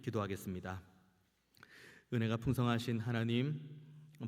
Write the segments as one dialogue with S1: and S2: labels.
S1: 기도하겠습니다. 은혜가 풍성하신 하나님,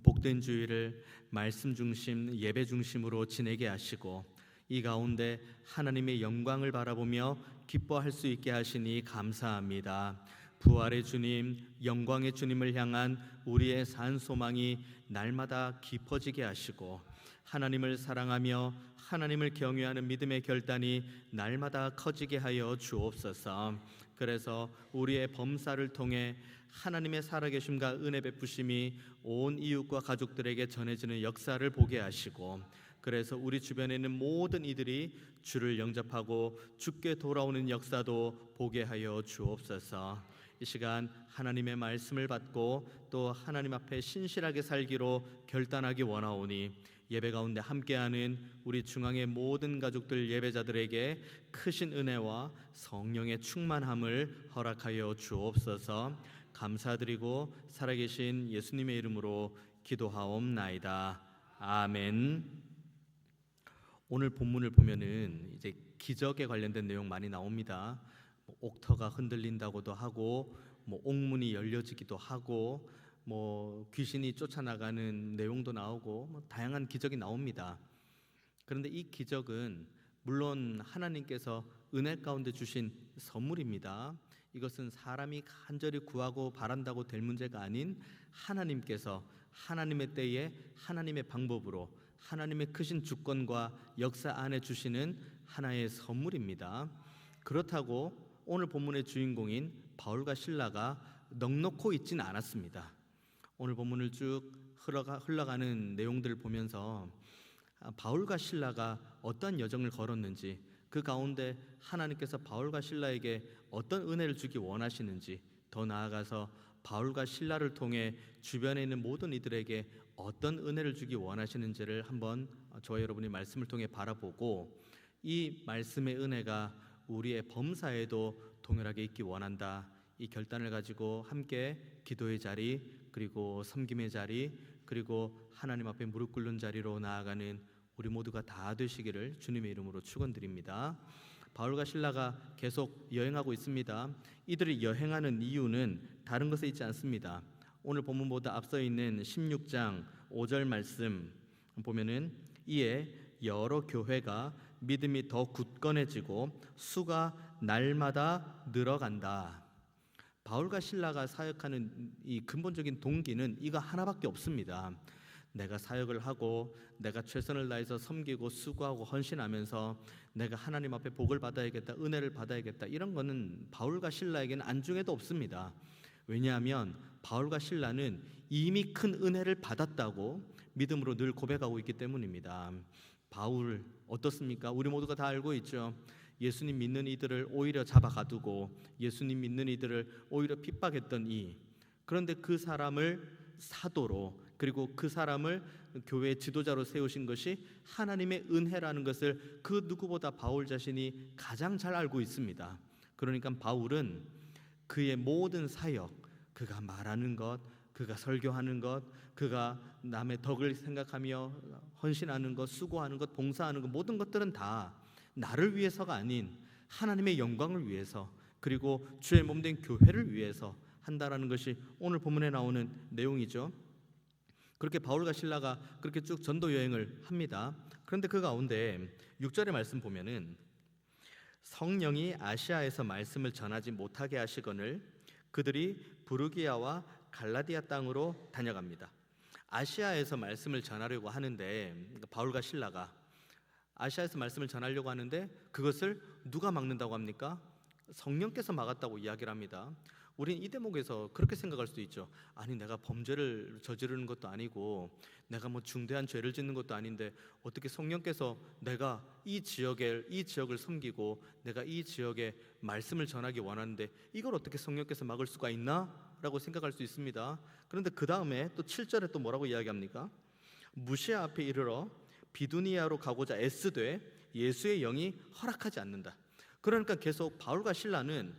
S1: 복된 주일을 말씀 중심, 예배 중심으로 지내게 하시고 이 가운데 하나님의 영광을 바라보며 기뻐할 수 있게 하시니 감사합니다. 부활의 주님, 영광의 주님을 향한 우리의 산 소망이 날마다 깊어지게 하시고 하나님을 사랑하며 하나님을 경외하는 믿음의 결단이 날마다 커지게 하여 주옵소서. 그래서 우리의 범사를 통해 하나님의 살아계심과 은혜 베푸심이 온 이웃과 가족들에게 전해지는 역사를 보게 하시고, 그래서 우리 주변에 있는 모든 이들이 주를 영접하고 주께 돌아오는 역사도 보게 하여 주옵소서. 이 시간 하나님의 말씀을 받고 또 하나님 앞에 신실하게 살기로 결단하기 원하오니 예배 가운데 함께하는 우리 중앙의 모든 가족들 예배자들에게 크신 은혜와 성령의 충만함을 허락하여 주옵소서. 감사드리고 살아계신 예수님의 이름으로 기도하옵나이다. 아멘. 오늘 본문을 보면은 이제 기적에 관련된 내용 많이 나옵니다. 옥터가 흔들린다고도 하고, 옥문이 열려지기도 하고, 귀신이 쫓아나가는 내용도 나오고, 다양한 기적이 나옵니다. 그런데 이 기적은 물론 하나님께서 은혜 가운데 주신 선물입니다. 이것은 사람이 간절히 구하고 바란다고 될 문제가 아닌 하나님께서 하나님의 때에 하나님의 방법으로 하나님의 크신 주권과 역사 안에 주시는 하나의 선물입니다. 그렇다고 오늘 본문의 주인공인 바울과 실라가 넉넉고 있지는 않았습니다. 오늘 본문을 쭉 흘러가는 내용들을 보면서 바울과 실라가 어떤 여정을 걸었는지, 그 가운데 하나님께서 바울과 실라에게 어떤 은혜를 주기 원하시는지, 더 나아가서 바울과 실라를 통해 주변에 있는 모든 이들에게 어떤 은혜를 주기 원하시는지를 한번 저와 여러분이 말씀을 통해 바라보고, 이 말씀의 은혜가 우리의 범사에도 동일하게 있기 원한다, 이 결단을 가지고 함께 기도의 자리, 그리고 섬김의 자리, 그리고 하나님 앞에 무릎 꿇는 자리로 나아가는 우리 모두가 다 되시기를 주님의 이름으로 축원드립니다. 바울과 실라가 계속 여행하고 있습니다. 이들이 여행하는 이유는 다른 것에 있지 않습니다. 오늘 본문보다 앞서 있는 16장 5절 말씀 보면은 이에 여러 교회가 믿음이 더 굳건해지고 수가 날마다 늘어간다. 바울과 실라가 사역하는 이 근본적인 동기는 이거 하나밖에 없습니다. 내가 사역을 하고 내가 최선을 다해서 섬기고 수고하고 헌신하면서 내가 하나님 앞에 복을 받아야겠다, 은혜를 받아야겠다, 이런 거는 바울과 실라에게는 안중에도 없습니다. 왜냐하면 바울과 실라는 이미 큰 은혜를 받았다고 믿음으로 늘 고백하고 있기 때문입니다. 바울 어떻습니까? 우리 모두가 다 알고 있죠. 예수님 믿는 이들을 오히려 잡아가두고 예수님 믿는 이들을 오히려 핍박했던 그런데 그 사람을 사도로, 그리고 그 사람을 교회의 지도자로 세우신 것이 하나님의 은혜라는 것을 그 누구보다 바울 자신이 가장 잘 알고 있습니다. 그러니까 바울은 그의 모든 사역, 그가 말하는 것, 그가 설교하는 것, 그가 남의 덕을 생각하며 헌신하는 것, 수고하는 것, 봉사하는 것, 모든 것들은 다 나를 위해서가 아닌 하나님의 영광을 위해서, 그리고 주의 몸된 교회를 위해서 한다라는 것이 오늘 본문에 나오는 내용이죠. 그렇게 바울과 실라가 그렇게 쭉 전도 여행을 합니다. 그런데 그 가운데 6절의 말씀 보면은 성령이 아시아에서 말씀을 전하지 못하게 하시거늘 그들이 부르기아와 갈라디아 땅으로 다녀갑니다. 아시아에서 말씀을 전하려고 하는데, 바울과 실라가 아시아에서 말씀을 전하려고 하는데 그것을 누가 막는다고 합니까? 성령께서 막았다고 이야기를 합니다. 우리는 이 대목에서 그렇게 생각할 수도 있죠. 아니, 내가 범죄를 저지르는 것도 아니고 내가 중대한 죄를 짓는 것도 아닌데 어떻게 성령께서 내가 이 지역을 섬기고 내가 이 지역에 말씀을 전하기 원하는데 이걸 어떻게 성령께서 막을 수가 있나? 라고 생각할 수 있습니다. 그런데 그 다음에 또 7절에 또 뭐라고 이야기합니까? 무시아 앞에 이르러 비두니아로 가고자 애쓰되 예수의 영이 허락하지 않는다. 그러니까 계속 바울과 실라는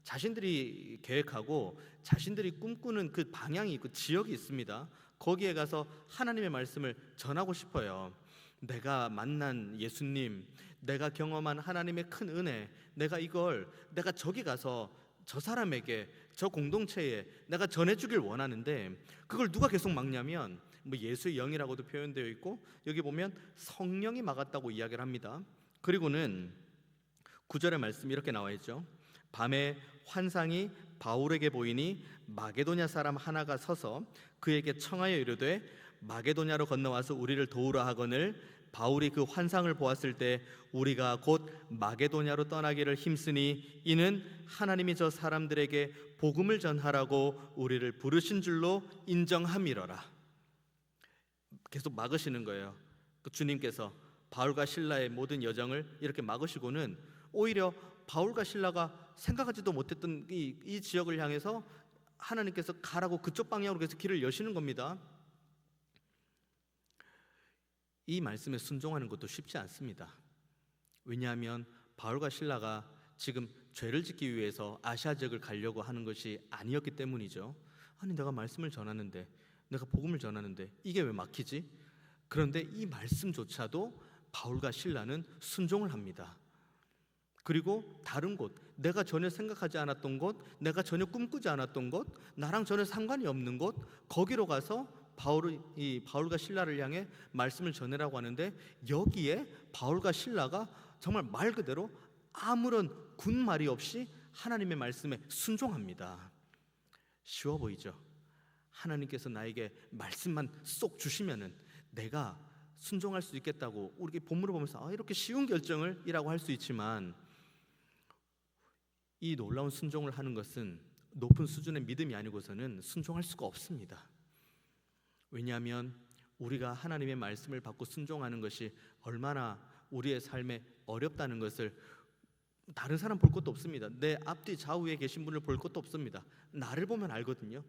S1: 자신들이 계획하고 자신들이 꿈꾸는 그 방향이 있고 지역이 있습니다. 거기에 가서 하나님의 말씀을 전하고 싶어요. 내가 만난 예수님, 내가 경험한 하나님의 큰 은혜, 내가 저기 가서 저 사람에게, 저 공동체에 내가 전해주길 원하는데 그걸 누가 계속 막냐면 뭐 예수의 영이라고도 표현되어 있고 여기 보면 성령이 막았다고 이야기를 합니다. 그리고는 9절의 말씀이 이렇게 나와 있죠. 밤에 환상이 바울에게 보이니 마게도냐 사람 하나가 서서 그에게 청하여 이르되 마게도냐로 건너와서 우리를 도우라 하거늘 바울이 그 환상을 보았을 때 우리가 곧 마게도냐로 떠나기를 힘쓰니 이는 하나님이 저 사람들에게 복음을 전하라고 우리를 부르신 줄로 인정함이러라. 계속 막으시는 거예요. 주님께서 바울과 실라의 모든 여정을 이렇게 막으시고는 오히려 바울과 실라가 생각하지도 못했던 이 지역을 향해서 하나님께서 가라고 그쪽 방향으로 계속 길을 여시는 겁니다. 이 말씀에 순종하는 것도 쉽지 않습니다. 왜냐하면 바울과 실라가 지금 죄를 짓기 위해서 아시아 지역을 가려고 하는 것이 아니었기 때문이죠. 아니 내가 말씀을 전하는데, 내가 복음을 전하는데 이게 왜 막히지? 그런데 이 말씀조차도 바울과 실라는 순종을 합니다. 그리고 다른 곳, 내가 전혀 생각하지 않았던 곳, 내가 전혀 꿈꾸지 않았던 곳, 나랑 전혀 상관이 없는 곳, 거기로 가서 바울과 실라를 향해 말씀을 전해라고 하는데 여기에 바울과 실라가 정말 말 그대로 아무런 군말이 없이 하나님의 말씀에 순종합니다. 쉬워 보이죠? 하나님께서 나에게 말씀만 쏙 주시면은 내가 순종할 수 있겠다고 우리 본문을 보면서 이렇게 쉬운 결정을 이라고 할 수 있지만 이 놀라운 순종을 하는 것은 높은 수준의 믿음이 아니고서는 순종할 수가 없습니다. 왜냐하면 우리가 하나님의 말씀을 받고 순종하는 것이 얼마나 우리의 삶에 어렵다는 것을 다른 사람 볼 것도 없습니다. 내 앞뒤 좌우에 계신 분을 볼 것도 없습니다. 나를 보면 알거든요.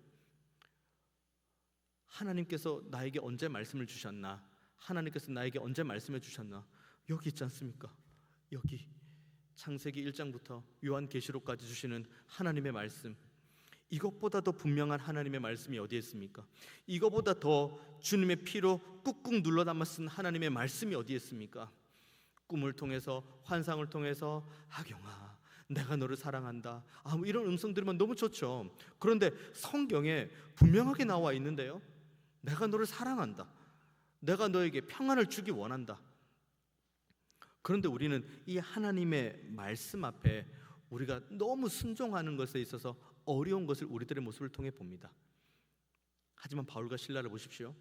S1: 하나님께서 나에게 언제 말씀을 주셨나? 하나님께서 나에게 언제 말씀해 주셨나? 여기 있지 않습니까? 여기 창세기 1장부터 요한계시록까지 주시는 하나님의 말씀, 이것보다 더 분명한 하나님의 말씀이 어디에 있습니까? 이것보다 더 주님의 피로 꾹꾹 눌러 담아 쓴 하나님의 말씀이 어디에 있습니까? 꿈을 통해서, 환상을 통해서 하경아 내가 너를 사랑한다, 이런 음성 들으면 너무 좋죠. 그런데 성경에 분명하게 나와 있는데요, 내가 너를 사랑한다, 내가 너에게 평안을 주기 원한다. 그런데 우리는 이 하나님의 말씀 앞에 우리가 너무 순종하는 것에 있어서 어려운 것을 우리들의 모습을 통해 봅니다. 하지만 바울과 실라를 보십시오.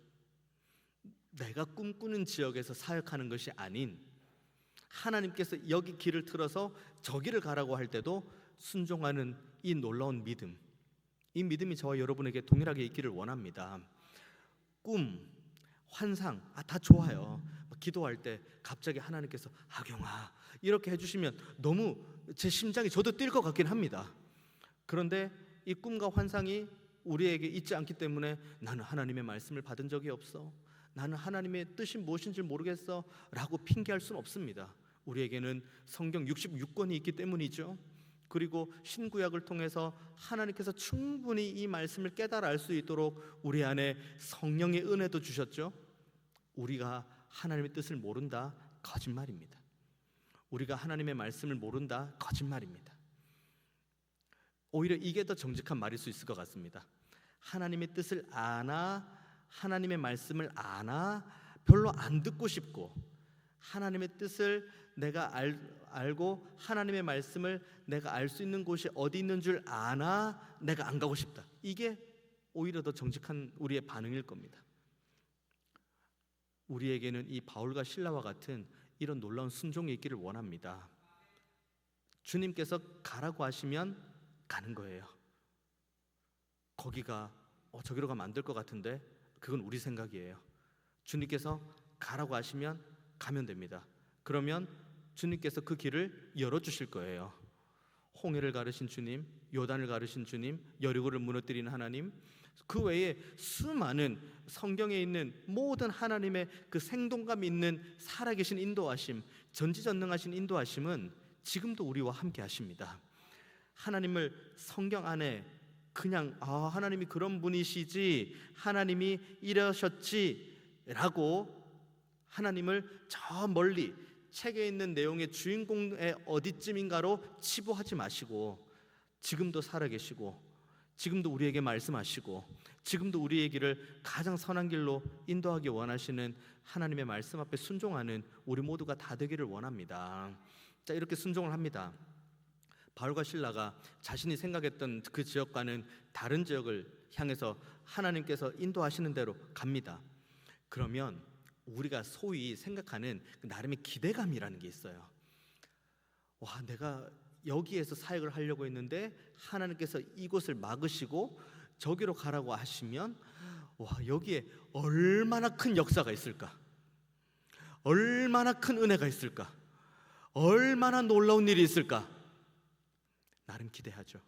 S1: 내가 꿈꾸는 지역에서 사역하는 것이 아닌 하나님께서 여기 길을 틀어서 저기를 가라고 할 때도 순종하는 이 놀라운 믿음, 이 믿음이 저와 여러분에게 동일하게 있기를 원합니다. 꿈, 환상 다 좋아요. 기도할 때 갑자기 하나님께서 하경아 이렇게 해주시면 너무 제 심장이 저도 뛸 것 같긴 합니다. 그런데 이 꿈과 환상이 우리에게 있지 않기 때문에 나는 하나님의 말씀을 받은 적이 없어, 나는 하나님의 뜻이 무엇인지 모르겠어 라고 핑계할 수는 없습니다. 우리에게는 성경 66권이 있기 때문이죠. 그리고 신구약을 통해서 하나님께서 충분히 이 말씀을 깨달아 알 수 있도록 우리 안에 성령의 은혜도 주셨죠. 우리가 하나님의 뜻을 모른다? 거짓말입니다. 우리가 하나님의 말씀을 모른다? 거짓말입니다. 오히려 이게 더 정직한 말일 수 있을 것 같습니다. 하나님의 뜻을 아나, 하나님의 말씀을 아나 별로 안 듣고 싶고, 하나님의 뜻을 내가 알고 하나님의 말씀을 내가 알 수 있는 곳이 어디 있는 줄 아나 내가 안 가고 싶다. 이게 오히려 더 정직한 우리의 반응일 겁니다. 우리에게는 이 바울과 실라와 같은 이런 놀라운 순종이 있기를 원합니다. 주님께서 가라고 하시면 가는 거예요. 거기가 저기로 가면 안 될 것 같은데 그건 우리 생각이에요. 주님께서 가라고 하시면 가면 됩니다. 그러면 주님께서 그 길을 열어주실 거예요. 홍해를 가르신 주님, 요단을 가르신 주님, 여리고를 무너뜨리는 하나님, 그 외에 수많은 성경에 있는 모든 하나님의 그 생동감 있는 살아계신 인도하심, 전지전능하신 인도하심은 지금도 우리와 함께 하십니다. 하나님을 성경 안에 그냥 하나님이 그런 분이시지, 하나님이 이러셨지 라고 하나님을 저 멀리 책에 있는 내용의 주인공의 어디쯤인가로 치부하지 마시고 지금도 살아계시고 지금도 우리에게 말씀하시고 지금도 우리의 길을 가장 선한 길로 인도하기 원하시는 하나님의 말씀 앞에 순종하는 우리 모두가 다 되기를 원합니다. 자, 이렇게 순종을 합니다. 바울과 실라가 자신이 생각했던 그 지역과는 다른 지역을 향해서 하나님께서 인도하시는 대로 갑니다. 그러면 우리가 소위 생각하는 그 나름의 기대감이라는 게 있어요. 와, 내가 여기에서 사역을 하려고 했는데 하나님께서 이곳을 막으시고 저기로 가라고 하시면, 와, 여기에 얼마나 큰 역사가 있을까? 얼마나 큰 은혜가 있을까? 얼마나 놀라운 일이 있을까? 나름 기대하죠.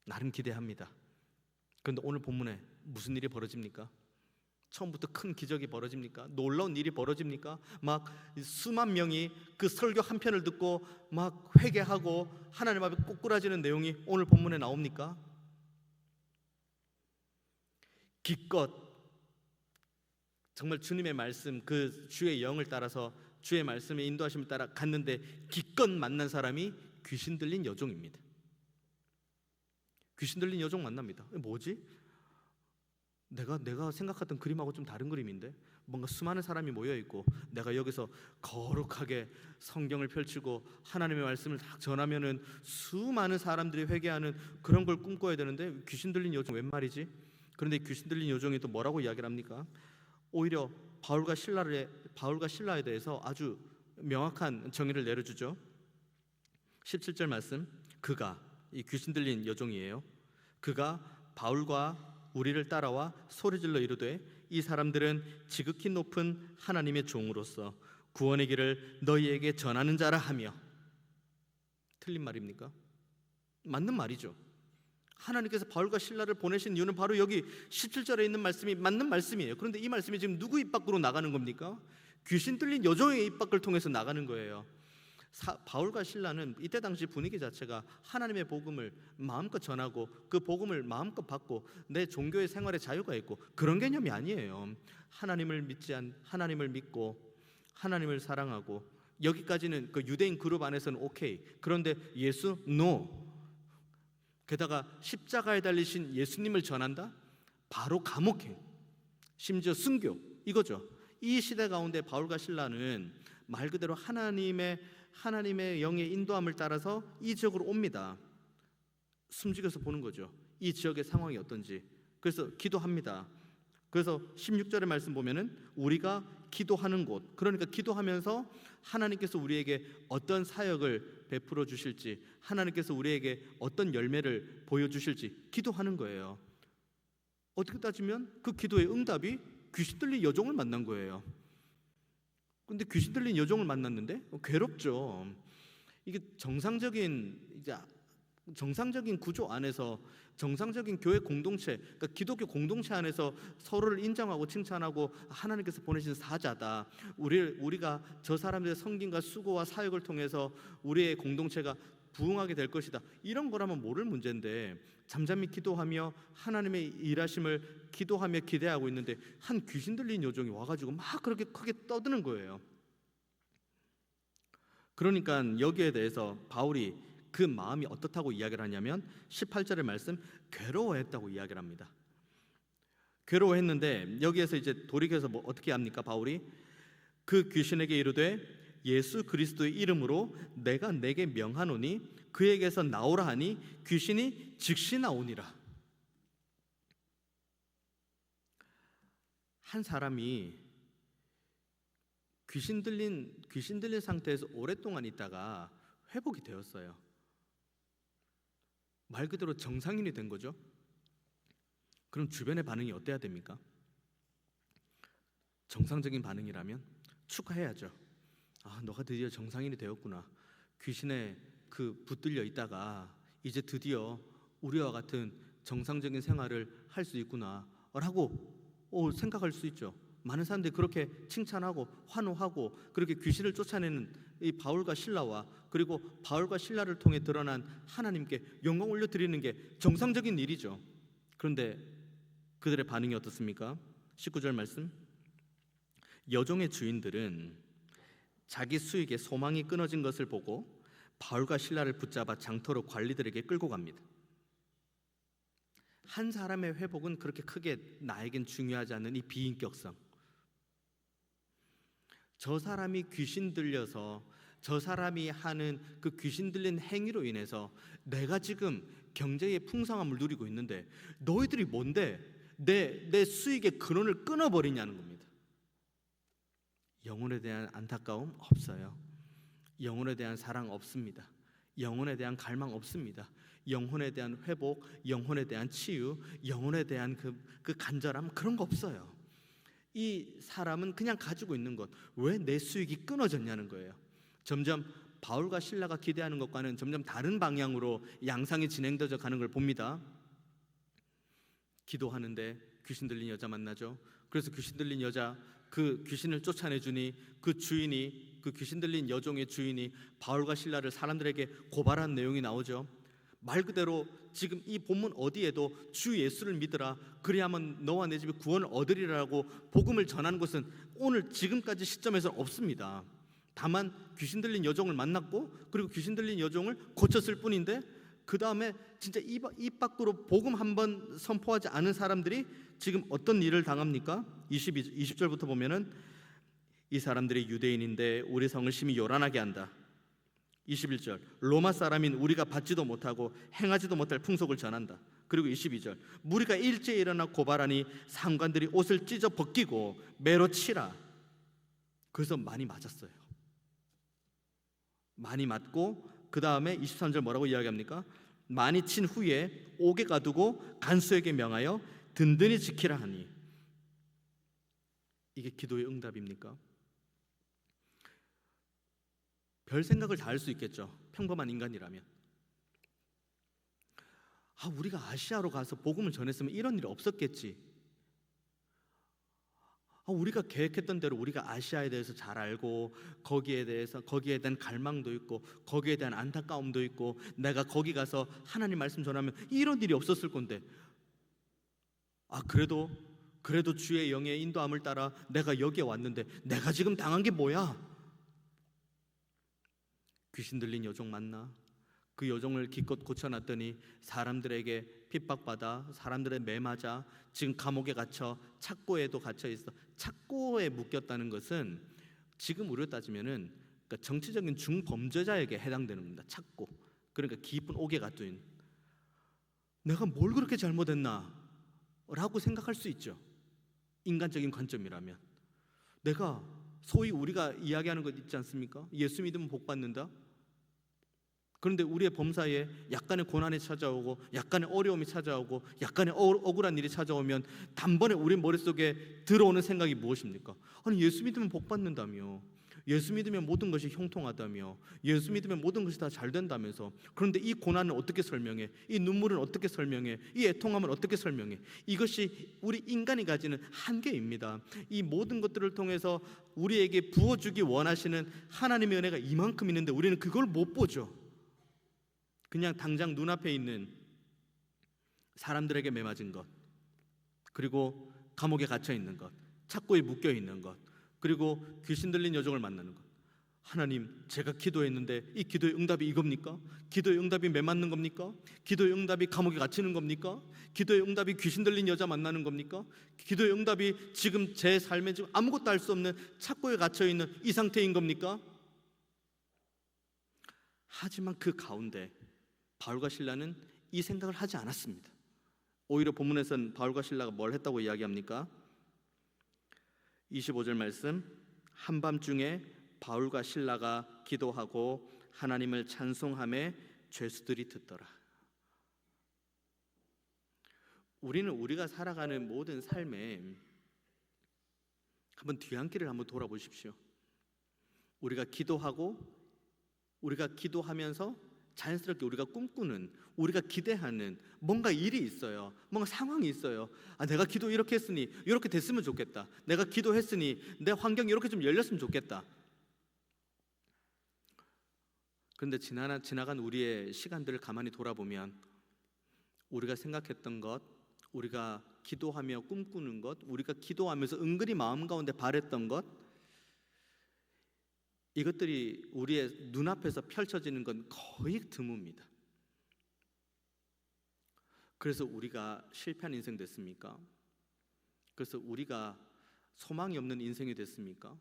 S1: 나름 기대합니다. 그런데 오늘 본문에 무슨 일이 벌어집니까? 처음부터 큰 기적이 벌어집니까? 놀라운 일이 벌어집니까? 막 수만 명이 그 설교 한 편을 듣고 막 회개하고 하나님 앞에 꼬꾸라지는 내용이 오늘 본문에 나옵니까? 기껏 정말 주님의 말씀, 그 주의 영을 따라서 주의 말씀의 인도하심을 따라 갔는데 기껏 만난 사람이 귀신 들린 여종입니다. 귀신 들린 여종 만납니다. 뭐지? 내가 생각했던 그림하고 좀 다른 그림인데, 뭔가 수많은 사람이 모여있고 내가 여기서 거룩하게 성경을 펼치고 하나님의 말씀을 딱 전하면은 수많은 사람들이 회개하는 그런 걸 꿈꿔야 되는데 귀신 들린 여종 웬 말이지? 그런데 귀신 들린 여종이 또 뭐라고 이야기를 합니까? 오히려 바울과 신라에 대해서 아주 명확한 정의를 내려주죠. 17절 말씀, 그가, 이 귀신 들린 여종이에요. 그가 바울과 우리를 따라와 소리질러 이르되 이 사람들은 지극히 높은 하나님의 종으로서 구원의 길을 너희에게 전하는 자라 하며. 틀린 말입니까? 맞는 말이죠. 하나님께서 바울과 신라를 보내신 이유는 바로 여기 17절에 있는 말씀이 맞는 말씀이에요. 그런데 이 말씀이 지금 누구 입 밖으로 나가는 겁니까? 귀신 들린 여종의 입 밖을 통해서 나가는 거예요. 바울과 신라는 이때 당시 분위기 자체가 하나님의 복음을 마음껏 전하고 그 복음을 마음껏 받고 내 종교의 생활에 자유가 있고 그런 개념이 아니에요. 하나님을 믿고 하나님을 사랑하고, 여기까지는 그 유대인 그룹 안에서는 오케이. 그런데 예수? 노. 게다가 십자가에 달리신 예수님을 전한다? 바로 감옥행, 심지어 순교, 이거죠. 이 시대 가운데 바울과 신라는 말 그대로 하나님의 영의 인도함을 따라서 이 지역으로 옵니다. 숨죽여서 보는 거죠. 이 지역의 상황이 어떤지. 그래서 기도합니다. 그래서 16절의 말씀 보면은 우리가 기도하는 곳, 그러니까 기도하면서 하나님께서 우리에게 어떤 사역을 베풀어 주실지, 하나님께서 우리에게 어떤 열매를 보여주실지 기도하는 거예요. 어떻게 따지면 그 기도의 응답이 귀신 들린 여종을 만난 거예요. 근데 귀신 들린 여종을 만났는데 괴롭죠. 이게 정상적인 구조 안에서, 정상적인 교회 공동체, 그러니까 기독교 공동체 안에서 서로를 인정하고 칭찬하고 하나님께서 보내신 사자다, 우리가 저 사람들의 섬김과 수고와 사역을 통해서 우리의 공동체가 부흥하게 될 것이다, 이런 거라면 모를 문제인데 잠잠히 기도하며 하나님의 일하심을 기도하며 기대하고 있는데 한 귀신 들린 여종이 와가지고 막 그렇게 크게 떠드는 거예요. 그러니까 여기에 대해서 바울이 그 마음이 어떻다고 이야기를 하냐면 18절의 말씀, 괴로워했다고 이야기를 합니다. 괴로워했는데 여기에서 이제 돌이켜서 어떻게 합니까? 바울이 그 귀신에게 이르되 예수 그리스도의 이름으로 내가 내게 명하노니 그에게서 나오라 하니 귀신이 즉시 나오니라. 한 사람이 귀신 들린 상태에서 오랫동안 있다가 회복이 되었어요. 말 그대로 정상인이 된 거죠. 그럼 주변의 반응이 어때야 됩니까? 정상적인 반응이라면 축하해야죠. 아, 너가 드디어 정상인이 되었구나. 귀신에 붙들려 있다가 이제 드디어 우리와 같은 정상적인 생활을 할 수 있구나 라고 생각할 수 있죠. 많은 사람들이 그렇게 칭찬하고 환호하고 그렇게 귀신을 쫓아내는 이 바울과 신라와, 그리고 바울과 신라를 통해 드러난 하나님께 영광 올려드리는 게 정상적인 일이죠. 그런데 그들의 반응이 어떻습니까? 19절 말씀, 여종의 주인들은 자기 수익에 소망이 끊어진 것을 보고 바울과 신라를 붙잡아 장터로 관리들에게 끌고 갑니다. 한 사람의 회복은 그렇게 크게 나에겐 중요하지 않는 이 비인격성. 저 사람이 귀신 들려서 저 사람이 하는 그 귀신 들린 행위로 인해서 내가 지금 경제의 풍성함을 누리고 있는데 너희들이 뭔데 내 수익의 근원을 끊어버리냐는 겁니다. 영혼에 대한 안타까움 없어요. 영혼에 대한 사랑 없습니다. 영혼에 대한 갈망 없습니다. 영혼에 대한 회복, 영혼에 대한 치유, 영혼에 대한 그 간절함, 그런 거 없어요. 이 사람은 그냥 가지고 있는 것, 왜 내 수익이 끊어졌냐는 거예요. 점점 바울과 실라가 기대하는 것과는 점점 다른 방향으로 양상이 진행되어 가는 걸 봅니다. 기도하는데 귀신 들린 여자 만나죠. 그래서 귀신 들린 여자, 그 귀신을 쫓아내주니 그 주인이, 그 귀신 들린 여종의 주인이 바울과 실라를 사람들에게 고발한 내용이 나오죠. 말 그대로 지금 이 본문 어디에도 주 예수를 믿으라, 그리하면 너와 내 집이 구원을 얻으리라고 복음을 전하는 것은 오늘 지금까지 시점에서는 없습니다. 다만 귀신 들린 여종을 만났고 그리고 귀신 들린 여종을 고쳤을 뿐인데, 그 다음에 진짜 입 밖으로 복음 한번 선포하지 않은 사람들이 지금 어떤 일을 당합니까? 20절부터 보면은 이 사람들이 유대인인데 우리 성을 심히 요란하게 한다. 21절, 로마 사람인 우리가 받지도 못하고 행하지도 못할 풍속을 전한다. 그리고 22절, 무리가 일제히 일어나 고발하니 상관들이 옷을 찢어 벗기고 매로 치라. 그래서 많이 맞았어요. 많이 맞고 그 다음에 23절 뭐라고 이야기합니까? 많이 친 후에 옥에 가두고 간수에게 명하여 든든히 지키라 하니. 이게 기도의 응답입니까? 별 생각을 다 할 수 있겠죠. 평범한 인간이라면. 우리가 아시아로 가서 복음을 전했으면 이런 일이 없었겠지. 우리가 계획했던 대로 우리가 아시아에 대해서 잘 알고 거기에 대한 갈망도 있고 거기에 대한 안타까움도 있고 내가 거기 가서 하나님 말씀 전하면 이런 일이 없었을 건데, 그래도 주의 영의 인도함을 따라 내가 여기에 왔는데 내가 지금 당한 게 뭐야? 귀신 들린 여종 만나 그 여종을 기껏 고쳐놨더니 사람들에게 핍박받아, 사람들의 매 맞아 지금 감옥에 갇혀, 착고에도 갇혀 있어. 착고에 묶였다는 것은 지금 우리로 따지면은 그러니까 정치적인 중범죄자에게 해당되는 겁니다. 착고, 그러니까 깊은 옥에 갇힌. 내가 뭘 그렇게 잘못했나? 라고 생각할 수 있죠. 인간적인 관점이라면. 내가 소위 우리가 이야기하는 것 있지 않습니까? 예수 믿으면 복 받는다. 그런데 우리의 범사에 약간의 고난이 찾아오고 약간의 어려움이 찾아오고 약간의 억울한 일이 찾아오면 단번에 우리 머릿속에 들어오는 생각이 무엇입니까? 아니, 예수 믿으면 복 받는다며, 예수 믿으면 모든 것이 형통하다며, 예수 믿으면 모든 것이 다 잘 된다면서. 그런데 이 고난을 어떻게 설명해? 이 눈물은 어떻게 설명해? 이 애통함을 어떻게 설명해? 이것이 우리 인간이 가지는 한계입니다. 이 모든 것들을 통해서 우리에게 부어주기 원하시는 하나님의 은혜가 이만큼 있는데 우리는 그걸 못 보죠. 그냥 당장 눈앞에 있는 사람들에게 매맞은 것, 그리고 감옥에 갇혀 있는 것, 착고에 묶여 있는 것, 그리고 귀신 들린 여종을 만나는 것. 하나님, 제가 기도했는데 이 기도의 응답이 이겁니까? 기도의 응답이 매맞는 겁니까? 기도의 응답이 감옥에 갇히는 겁니까? 기도의 응답이 귀신 들린 여자 만나는 겁니까? 기도의 응답이 지금 제 삶에 지금 아무것도 할 수 없는 착고에 갇혀 있는 이 상태인 겁니까? 하지만 그 가운데 바울과 실라는 이 생각을 하지 않았습니다. 오히려 본문에서는 바울과 실라가 뭘 했다고 이야기합니까? 25절 말씀, 한밤중에 바울과 실라가 기도하고 하나님을 찬송하며 죄수들이 듣더라. 우리는 우리가 살아가는 모든 삶에 한번 뒤안길을 한번 돌아보십시오. 우리가 기도하면서 자연스럽게 우리가 꿈꾸는, 우리가 기대하는 뭔가 일이 있어요. 뭔가 상황이 있어요. 내가 기도 이렇게 했으니 이렇게 됐으면 좋겠다. 내가 기도했으니 내 환경이 이렇게 좀 열렸으면 좋겠다. 그런데 지나간 우리의 시간들을 가만히 돌아보면 우리가 생각했던 것, 우리가 기도하며 꿈꾸는 것, 우리가 기도하면서 은근히 마음 가운데 바랬던 것, 이것들이 우리의 눈앞에서 펼쳐지는 건 거의 드뭅니다. 그래서 우리가 실패한 인생 됐습니까? 그래서 우리가 소망이 없는 인생이 됐습니까?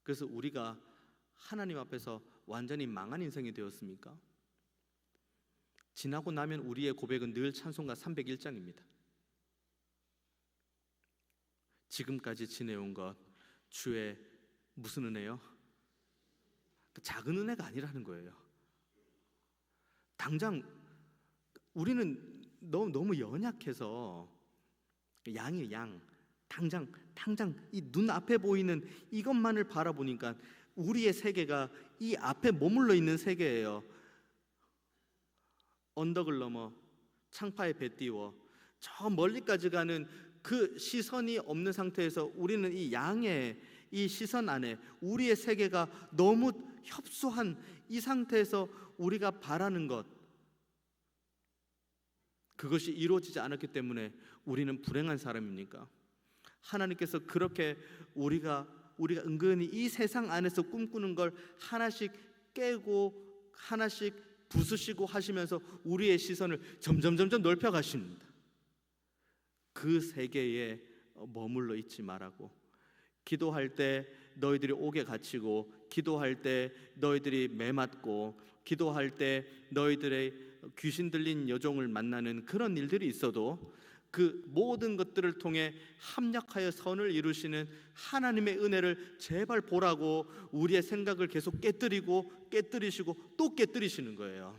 S1: 그래서 우리가 하나님 앞에서 완전히 망한 인생이 되었습니까? 지나고 나면 우리의 고백은 늘 찬송가 301장입니다. 지금까지 지내온 것 주의 무슨 은혜요? 작은 은혜가 아니라는 거예요. 당장 우리는 너무 연약해서 양이에요, 양. 당장 이 눈앞에 보이는 이것만을 바라보니까 우리의 세계가 이 앞에 머물러 있는 세계예요. 언덕을 넘어 창파에 배 띄워 저 멀리까지 가는 그 시선이 없는 상태에서 우리는 이 양의 이 시선 안에 우리의 세계가 너무 협소한 이 상태에서 우리가 바라는 것, 그것이 이루어지지 않았기 때문에 우리는 불행한 사람입니까? 하나님께서 그렇게 우리가 은근히 이 세상 안에서 꿈꾸는 걸 하나씩 깨고 하나씩 부수시고 하시면서 우리의 시선을 점점 넓혀 가십니다. 그 세계에 머물러 있지 말라고. 기도할 때 너희들이 옥에 갇히고, 기도할 때 너희들이 매 맞고, 기도할 때 너희들의 귀신 들린 여종을 만나는 그런 일들이 있어도 그 모든 것들을 통해 합력하여 선을 이루시는 하나님의 은혜를 제발 보라고 우리의 생각을 계속 깨뜨리시고 또 깨뜨리시는 거예요.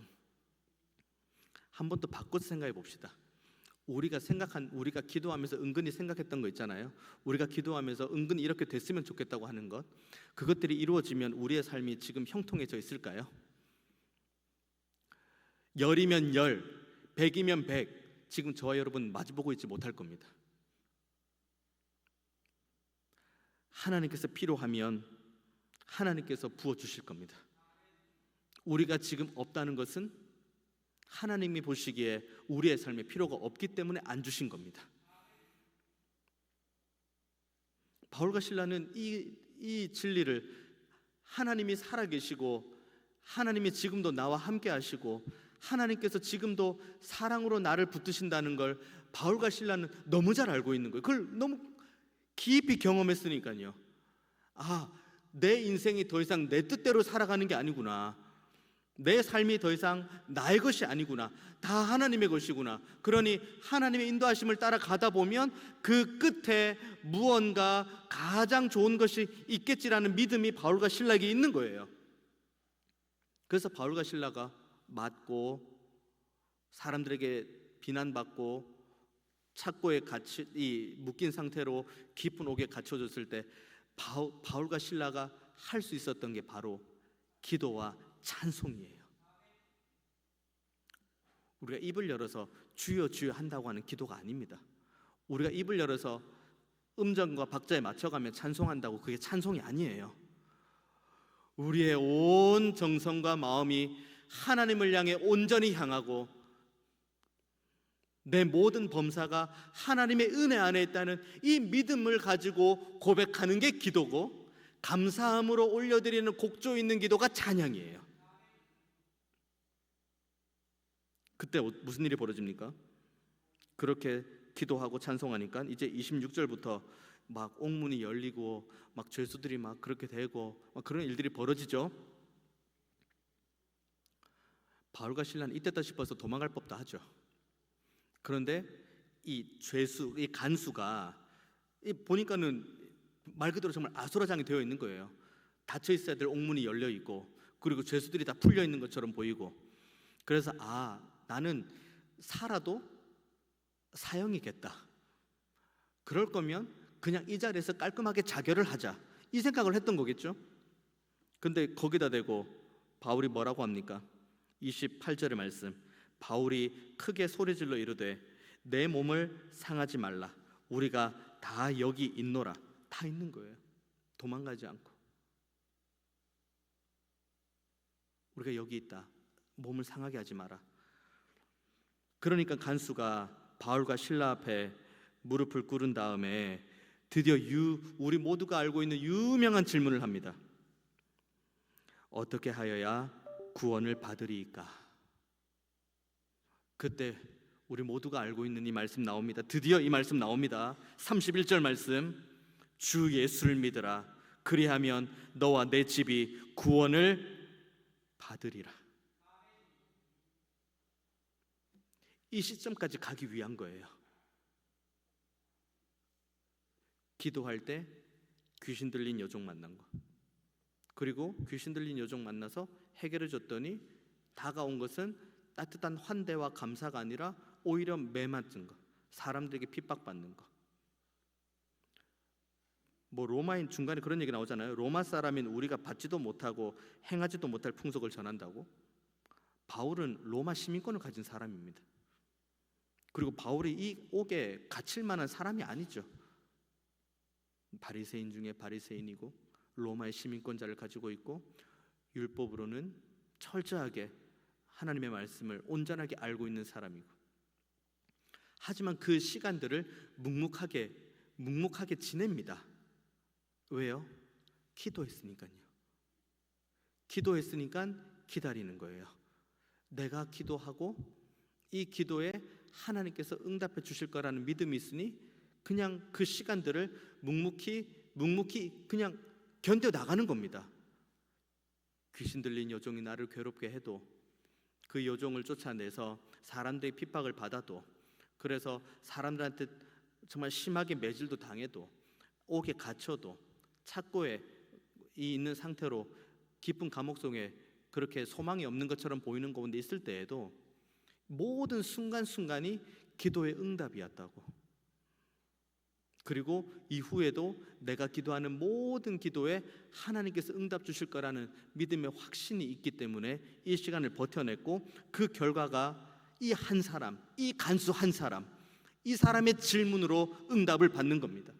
S1: 한 번 더 바꿔서 생각해 봅시다. 우리가 기도하면서 은근히 생각했던 거 있잖아요. 우리가 기도하면서 은근히 이렇게 됐으면 좋겠다고 하는 것, 그것들이 이루어지면 우리의 삶이 지금 형통해져 있을까요? 열이면 열, 백이면 백, 지금 저와 여러분 마주보고 있지 못할 겁니다. 하나님께서 필요하면 하나님께서 부어주실 겁니다. 우리가 지금 없다는 것은 하나님이 보시기에 우리의 삶에 필요가 없기 때문에 안 주신 겁니다. 바울과 실라는 이 진리를, 하나님이 살아계시고 하나님이 지금도 나와 함께 하시고 하나님께서 지금도 사랑으로 나를 붙드신다는 걸 바울과 실라는 너무 잘 알고 있는 거예요. 그걸 너무 깊이 경험했으니까요. 아, 내 인생이 더 이상 내 뜻대로 살아가는 게 아니구나. 내 삶이 더 이상 나의 것이 아니구나. 다 하나님의 것이구나. 그러니 하나님의 인도하심을 따라가다 보면 그 끝에 무언가 가장 좋은 것이 있겠지라는 믿음이 바울과 실라에게 있는 거예요. 그래서 바울과 실라가 맞고 사람들에게 비난받고 착고에 묶인 상태로 깊은 옥에 갇혀졌을 때 바울과 실라가 할 수 있었던 게 바로 기도와 찬송이에요. 우리가 입을 열어서 주여 주여 한다고 하는 기도가 아닙니다. 우리가 입을 열어서 음정과 박자에 맞춰가며 찬송한다고 그게 찬송이 아니에요. 우리의 온 정성과 마음이 하나님을 향해 온전히 향하고 내 모든 범사가 하나님의 은혜 안에 있다는 이 믿음을 가지고 고백하는 게 기도고, 감사함으로 올려드리는 곡조 있는 기도가 찬양이에요. 그때 무슨 일이 벌어집니까? 그렇게 기도하고 찬송하니까 이제 26절부터 막 옥문이 열리고 막 죄수들이 막 그렇게 되고 막 그런 일들이 벌어지죠. 바울과 실라는 이때다 싶어서 도망갈 법도 하죠. 그런데 이 간수가 보니까는 말 그대로 정말 아수라장이 되어 있는 거예요. 닫혀 있어야 될 옥문이 열려 있고, 그리고 죄수들이 다 풀려 있는 것처럼 보이고, 그래서 나는 살아도 사형이겠다. 그럴 거면 그냥 이 자리에서 깔끔하게 자결을 하자, 이 생각을 했던 거겠죠. 근데 거기다 대고 바울이 뭐라고 합니까? 28절의 말씀, 바울이 크게 소리질러 이르되 내 몸을 상하지 말라, 우리가 다 여기 있노라. 다 있는 거예요. 도망가지 않고 우리가 여기 있다, 몸을 상하게 하지 마라. 그러니까 간수가 바울과 실라 앞에 무릎을 꿇은 다음에 드디어 우리 모두가 알고 있는 유명한 질문을 합니다. 어떻게 하여야 구원을 받으리이까? 그때 우리 모두가 알고 있는 이 말씀 나옵니다. 드디어 이 말씀 나옵니다. 31절 말씀, 주 예수를 믿으라. 그리하면 너와 내 집이 구원을 받으리라. 이 시점까지 가기 위한 거예요. 기도할 때 귀신 들린 여종 만난 거, 그리고 귀신 들린 여종 만나서 해결해 줬더니 다가온 것은 따뜻한 환대와 감사가 아니라 오히려 매맞은 거, 사람들에게 핍박받는 거. 뭐 로마인 중간에 그런 얘기 나오잖아요. 로마 사람인 우리가 받지도 못하고 행하지도 못할 풍속을 전한다고. 바울은 로마 시민권을 가진 사람입니다. 그리고 바울이 이 옥에 갇힐 만한 사람이 아니죠. 바리새인 중에 바리새인이고 로마의 시민권자를 가지고 있고 율법으로는 철저하게 하나님의 말씀을 온전하게 알고 있는 사람이고, 하지만 그 시간들을 묵묵하게 지냅니다. 왜요? 기도했으니까요. 기도했으니까 기다리는 거예요. 내가 기도하고 이 기도에 하나님께서 응답해 주실 거라는 믿음이 있으니 그냥 그 시간들을 묵묵히 그냥 견뎌 나가는 겁니다. 귀신 들린 여종이 나를 괴롭게 해도, 그 여종을 쫓아내서 사람들의 핍박을 받아도, 그래서 사람들한테 정말 심하게 매질도 당해도, 옥에 갇혀도, 착고에 있는 상태로 깊은 감옥 속에 그렇게 소망이 없는 것처럼 보이는 가운데 있을 때에도 모든 순간순간이 기도의 응답이었다고. 그리고 이후에도 내가 기도하는 모든 기도에 하나님께서 응답 주실 거라는 믿음의 확신이 있기 때문에 이 시간을 버텨냈고, 그 결과가 이 한 사람, 이 간수 한 사람, 이 사람의 질문으로 응답을 받는 겁니다.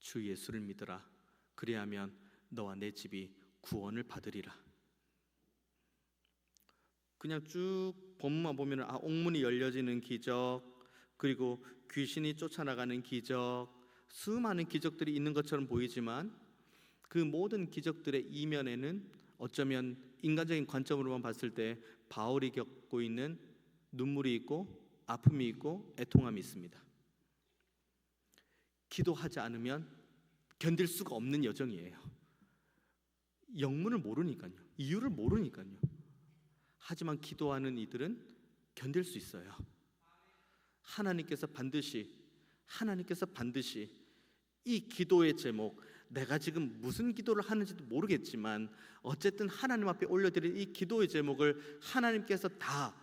S1: 주 예수를 믿으라. 그리하면 너와 내 집이 구원을 받으리라. 그냥 쭉 본문만 보면 옥문이 열려지는 기적, 그리고 귀신이 쫓아나가는 기적, 수많은 기적들이 있는 것처럼 보이지만 그 모든 기적들의 이면에는 어쩌면 인간적인 관점으로만 봤을 때 바울이 겪고 있는 눈물이 있고 아픔이 있고 애통함이 있습니다. 기도하지 않으면 견딜 수가 없는 여정이에요. 영문을 모르니까요. 이유를 모르니까요. 하지만 기도하는 이들은 견딜 수 있어요. 하나님께서 반드시 이 기도의 제목, 내가 지금 무슨 기도를 하는지도 모르겠지만 어쨌든 하나님 앞에 올려드릴 이 기도의 제목을 하나님께서 다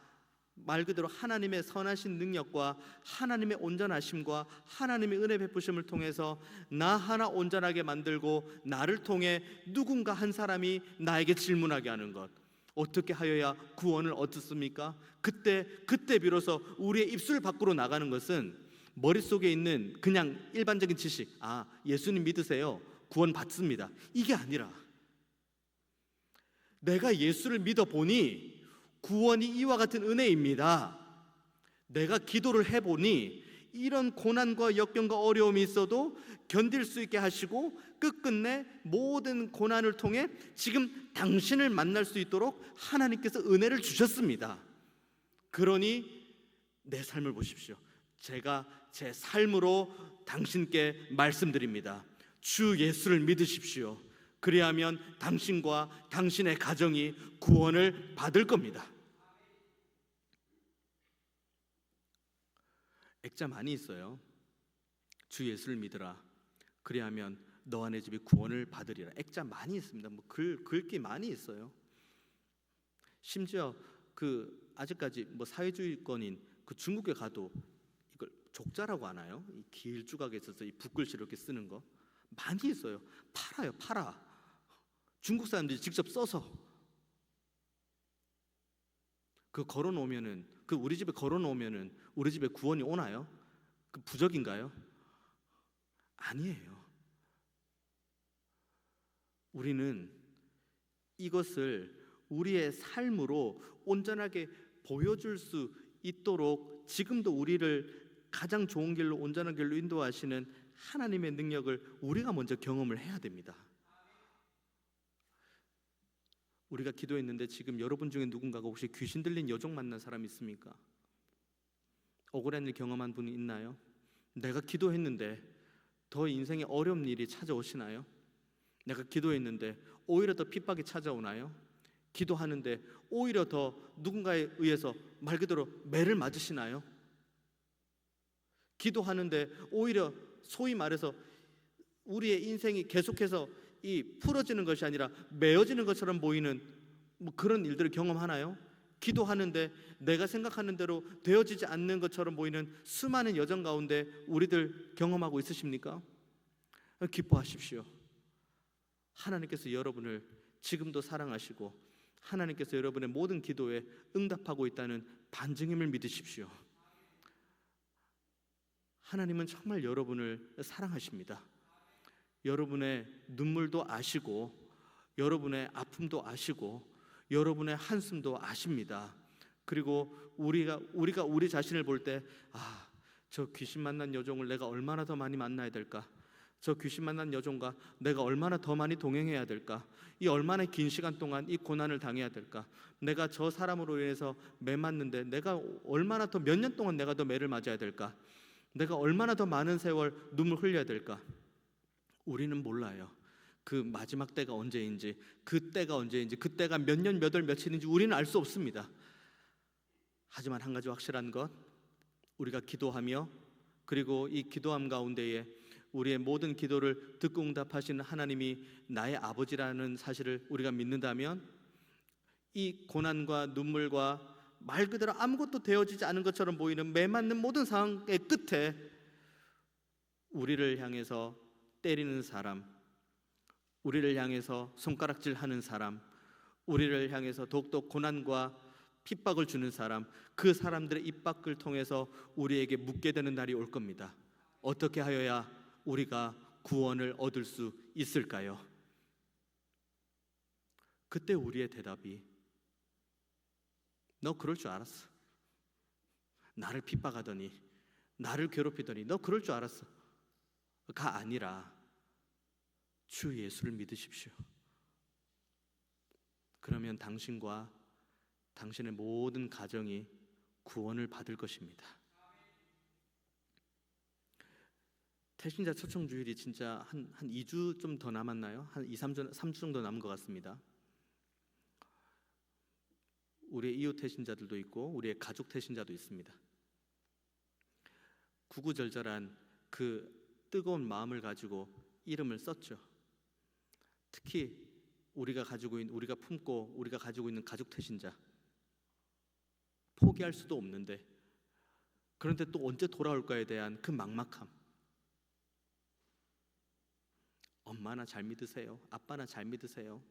S1: 말 그대로 하나님의 선하신 능력과 하나님의 온전하심과 하나님의 은혜 베푸심을 통해서 나 하나 온전하게 만들고, 나를 통해 누군가 한 사람이 나에게 질문하게 하는 것, 어떻게 하여야 구원을 얻습니까? 그때 비로소 우리의 입술 밖으로 나가는 것은 머릿속에 있는 그냥 일반적인 지식, 예수님 믿으세요, 구원 받습니다, 이게 아니라 내가 예수를 믿어보니 구원이 이와 같은 은혜입니다. 내가 기도를 해보니 이런 고난과 역경과 어려움이 있어도 견딜 수 있게 하시고 끝끝내 모든 고난을 통해 지금 당신을 만날 수 있도록 하나님께서 은혜를 주셨습니다. 그러니 내 삶을 보십시오. 제가 제 삶으로 당신께 말씀드립니다. 주 예수를 믿으십시오. 그리하면 당신과 당신의 가정이 구원을 받을 겁니다. 액자 많이 있어요. 주 예수를 믿으라. 그리하면 너와 내 집이 구원을 받으리라. 액자 많이 있습니다. 글귀 많이 있어요. 심지어 아직까지 사회주의권인 중국에 가도 이걸 족자라고 하나요? 이 길조각에 있어서 이 붓글씨로 이렇게 쓰는 거 많이 있어요. 팔아. 중국 사람들이 직접 써서 우리 집에 걸어놓으면은 우리 집에 구원이 오나요? 그 부적인가요? 아니에요. 우리는 이것을 우리의 삶으로 온전하게 보여줄 수 있도록 지금도 우리를 가장 좋은 길로, 온전한 길로 인도하시는 하나님의 능력을 우리가 먼저 경험을 해야 됩니다. 우리가 기도했는데 지금 여러분 중에 누군가가 혹시 귀신 들린 여종 만난 사람 있습니까? 억울한 일 경험한 분이 있나요? 내가 기도했는데 더 인생에 어려운 일이 찾아오시나요? 내가 기도했는데 오히려 더 핍박이 찾아오나요? 기도하는데 오히려 더 누군가에 의해서 말 그대로 매를 맞으시나요? 기도하는데 오히려 소위 말해서 우리의 인생이 계속해서 이 풀어지는 것이 아니라 메어지는 것처럼 보이는 그런 일들을 경험하나요? 기도하는데 내가 생각하는 대로 되어지지 않는 것처럼 보이는 수많은 여정 가운데 우리들 경험하고 있으십니까? 기뻐하십시오. 하나님께서 여러분을 지금도 사랑하시고 하나님께서 여러분의 모든 기도에 응답하고 있다는 반증임을 믿으십시오. 하나님은 정말 여러분을 사랑하십니다. 여러분의 눈물도 아시고 여러분의 아픔도 아시고 여러분의 한숨도 아십니다. 그리고 우리가 우리 자신을 볼 때 저 귀신 만난 여종을 내가 얼마나 더 많이 만나야 될까? 저 귀신 만난 여종과 내가 얼마나 더 많이 동행해야 될까? 이 얼마나 긴 시간 동안 이 고난을 당해야 될까? 내가 저 사람으로 인해서 매 맞는데 내가 얼마나 더 몇 년 동안 내가 더 매를 맞아야 될까? 내가 얼마나 더 많은 세월 눈물 흘려야 될까? 우리는 몰라요. 그 마지막 때가 언제인지, 그 때가 언제인지, 그 때가 몇 년, 몇 월, 며칠인지 우리는 알 수 없습니다. 하지만 한 가지 확실한 것, 우리가 기도하며 그리고 이 기도함 가운데에 우리의 모든 기도를 듣고 응답하시는 하나님이 나의 아버지라는 사실을 우리가 믿는다면 이 고난과 눈물과 말 그대로 아무것도 되어지지 않은 것처럼 보이는 매맞는 모든 상황의 끝에 우리를 향해서 때리는 사람, 우리를 향해서 손가락질하는 사람, 우리를 향해서 더욱더 고난과 핍박을 주는 사람, 그 사람들의 입 밖을 통해서 우리에게 묻게 되는 날이 올 겁니다. 어떻게 하여야 우리가 구원을 얻을 수 있을까요? 그때 우리의 대답이 너 그럴 줄 알았어. 나를 핍박하더니 나를 괴롭히더니 너 그럴 줄 알았어. 가 아니라 주 예수를 믿으십시오. 그러면 당신과 당신의 모든 가정이 구원을 받을 것입니다. 태신자 초청 주일이 진짜 한 2주 좀 더 남았나요? 한 3주 정도 남은 것 같습니다. 우리의 이웃 태신자들도 있고 우리의 가족 태신자도 있습니다. 구구절절한 그 뜨거운 마음을 가지고 이름을 썼죠. 특히 우리가 품고 우리가 가지고 있는 가족 태신자, 포기할 수도 없는데 그런데 또 언제 돌아올까에 대한 그 막막함. 엄마나 잘 믿으세요, 아빠나 잘 믿으세요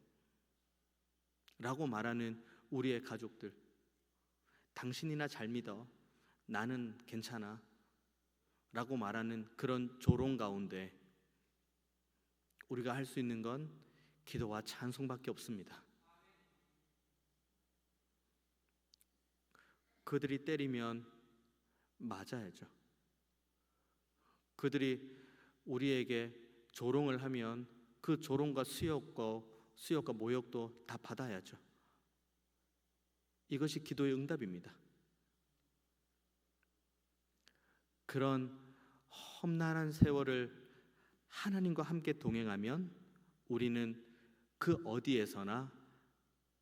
S1: 라고 말하는 우리의 가족들, 당신이나 잘 믿어, 나는 괜찮아 라고 말하는 그런 조롱 가운데 우리가 할 수 있는 건 기도와 찬송밖에 없습니다. 그들이 때리면 맞아야죠. 그들이 우리에게 조롱을 하면 그 조롱과 수욕과 모욕도 다 받아야죠. 이것이 기도의 응답입니다. 그런 험난한 세월을 하나님과 함께 동행하면 우리는 그 어디에서나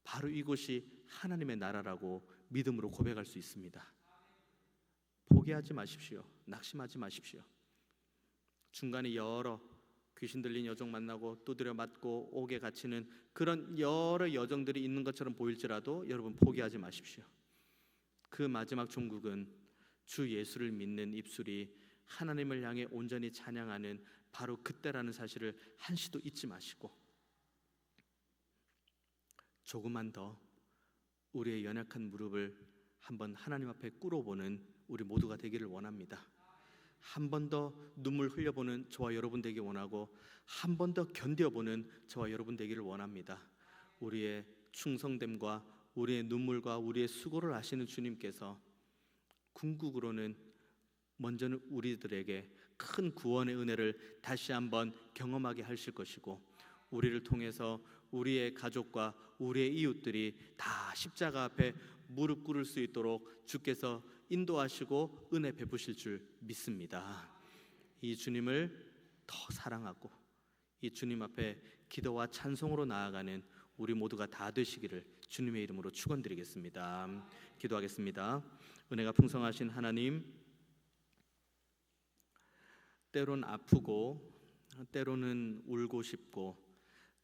S1: 바로 이곳이 하나님의 나라라고 믿음으로 고백할 수 있습니다. 포기하지 마십시오. 낙심하지 마십시오. 중간에 여러 귀신 들린 여종 만나고 두드려 맞고 옥에 갇히는 그런 여러 여정들이 있는 것처럼 보일지라도 여러분 포기하지 마십시오. 그 마지막 종국은 주 예수를 믿는 입술이 하나님을 향해 온전히 찬양하는 바로 그때라는 사실을 한시도 잊지 마시고 조금만 더 우리의 연약한 무릎을 한번 하나님 앞에 꿇어보는 우리 모두가 되기를 원합니다. 한 번 더 눈물 흘려보는 저와 여러분 되기 원하고 한 번 더 견뎌보는 저와 여러분 되기를 원합니다. 우리의 충성됨과 우리의 눈물과 우리의 수고를 아시는 주님께서 궁극으로는 먼저는 우리들에게 큰 구원의 은혜를 다시 한번 경험하게 하실 것이고 우리를 통해서 우리의 가족과 우리의 이웃들이 다 십자가 앞에 무릎 꿇을 수 있도록 주께서 인도하시고 은혜 베푸실 줄 믿습니다. 이 주님을 더 사랑하고 이 주님 앞에 기도와 찬송으로 나아가는 우리 모두가 다 되시기를 주님의 이름으로 축원드리겠습니다. 기도하겠습니다. 은혜가 풍성하신 하나님, 때론 아프고 때로는 울고 싶고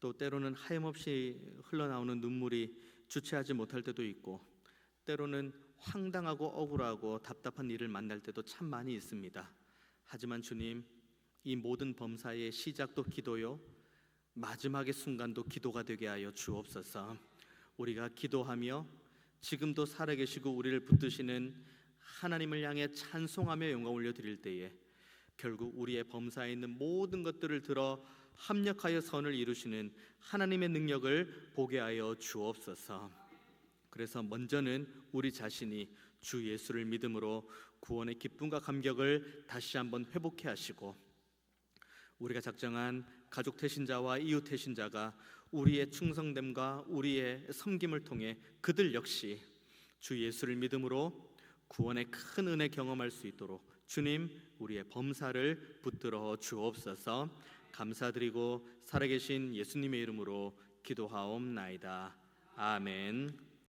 S1: 또 때로는 하염없이 흘러나오는 눈물이 주체하지 못할 때도 있고 때로는 황당하고 억울하고 답답한 일을 만날 때도 참 많이 있습니다. 하지만 주님, 이 모든 범사의 시작도 기도요 마지막의 순간도 기도가 되게 하여 주옵소서. 우리가 기도하며 지금도 살아계시고 우리를 붙드시는 하나님을 향해 찬송하며 영광 올려드릴 때에 결국 우리의 범사에 있는 모든 것들을 들어 합력하여 선을 이루시는 하나님의 능력을 보게 하여 주옵소서. 그래서 먼저는 우리 자신이 주 예수를 믿음으로 구원의 기쁨과 감격을 다시 한번 회복해 하시고 우리가 작정한 가족 태신자와 이웃 태신자가 우리의 충성됨과 우리의 섬김을 통해 그들 역시 주 예수를 믿음으로 구원의 큰 은혜 경험할 수 있도록 주님 우리의 범사를 붙들어 주옵소서. 감사드리고 살아계신 예수님의 이름으로 기도하옵나이다. 아멘.